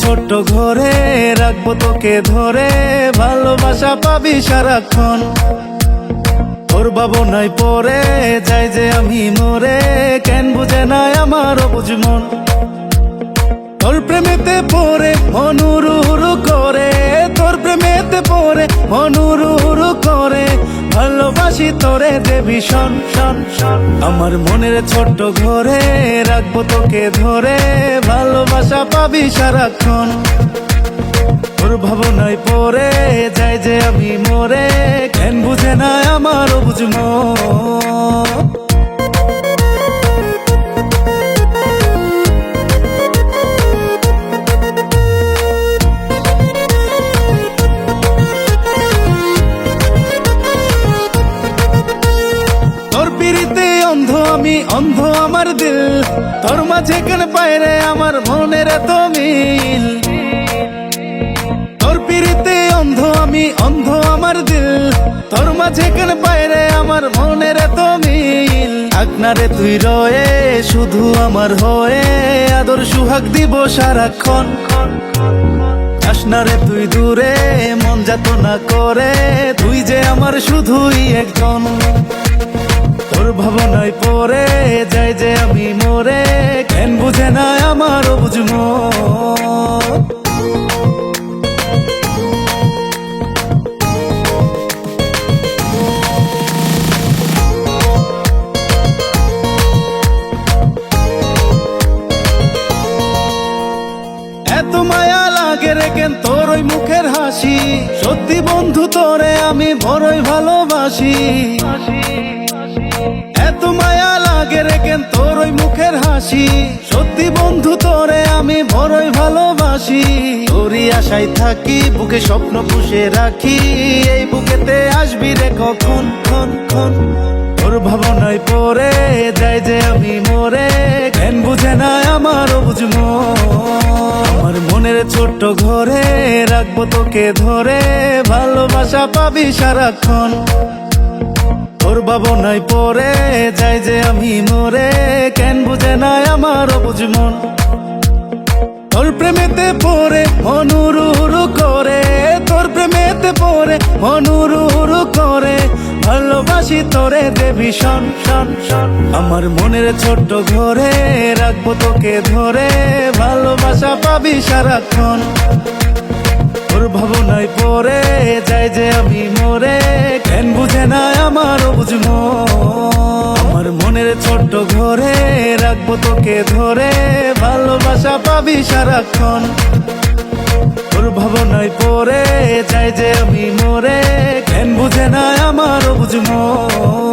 ছোট্ট ঘরে রাখবো তোকে ধরে, ভালোবাসা পাবি সারাক্ষণ। তোর ভাবনায় পড়ে যাই যে আমি মরে, কেন বুঝে নাই আমার অবুঝ মন। তোর প্রেমেতে পড়ে মন উড়ু উড়ু করে, তোর প্রেমেতে পড়ে মন উড়ু উড়ু করে, ভালোবাসি তোরে যে ভীষণ শন শন। আমার মনের ছোট্ট ঘরে রাখবো তোকে ধরে, ভালোবাসা পাবি সারাক্ষণ। তোর ভাবনায় পড়ে যাই যে আমি মরে, কেন বুঝে না আমার অবুঝ মন। তোর পিড়িতে অন্ধ আমি, অন্ধ আমার দিল, তোর মাঝে কেন পায়রে আমার মনের এত মিল। তোর পিড়িতে অন্ধ আমি, অন্ধ আমার দিল, তোর মাঝে কেন পায়রে আমার মনের এত মিল। আপনারে তুই রয়ে শুধু আমার হয়ে, আদর সুহাগ দিব সারাক্ষণ। আসনারে তুই দূরে মন যাত না করে, তুই যে আমার শুধুই একজন। তোর ভাবনায় পড়ে যাই যে আমি মরে, কেন বুঝে না আমার অবুঝ মন। এত মায়া লাগে রে কেন তোর ওই মুখের হাসি, সত্যি বন্ধু তোরে আমি বড়ই ভালোবাসি। এত মায়া লাগে রে কেন তোর ওই মুখের হাসি, সত্যি বন্ধু তোরে আমি বড়ই ভালোবাসি। তোরই আশায় থাকি, বুকে স্বপ্ন পুষে রাখি, এই বুকেতে আসবি রে কখন খন খন। তোর ভাবনায় পড়ে যাই যে আমি মরে, কেন বুঝে না আমার অবুঝ মন। আমার মনের ছোট্ট ঘরে রাখবো তোকে ধরে, ভালোবাসা পাবি সারাক্ষণ। তোর ভাবনায় পড়ে যাই যে আমি মরে, কেন বুঝে না আমার অবুঝ মন। তোর প্রেমেতে পড়ে মন উড়ু উড়ু করে, তোর প্রেমেতে পড়ে মন উড়ু উড়ু করে, ভালোবাসি তোরে যে ভীষণ শন শন। আমার মনের ছোট্ট ঘরে রাখবো তোকে ধরে, ভালোবাসা পাবি সারাক্ষণ। তোর ভাবনায় পড়ে যাই যে আমি মরে, কেন বুঝে না আমার অবুঝ মন। আমার মনের ছোট্ট ঘরে রাখবো তোকে ধরে, ভালোবাসা পাবি সারাক্ষণ। তোর ভাবনায় পড়ে যাই যে আমি মরে, কেন বুঝে না আমার অবুঝ মন।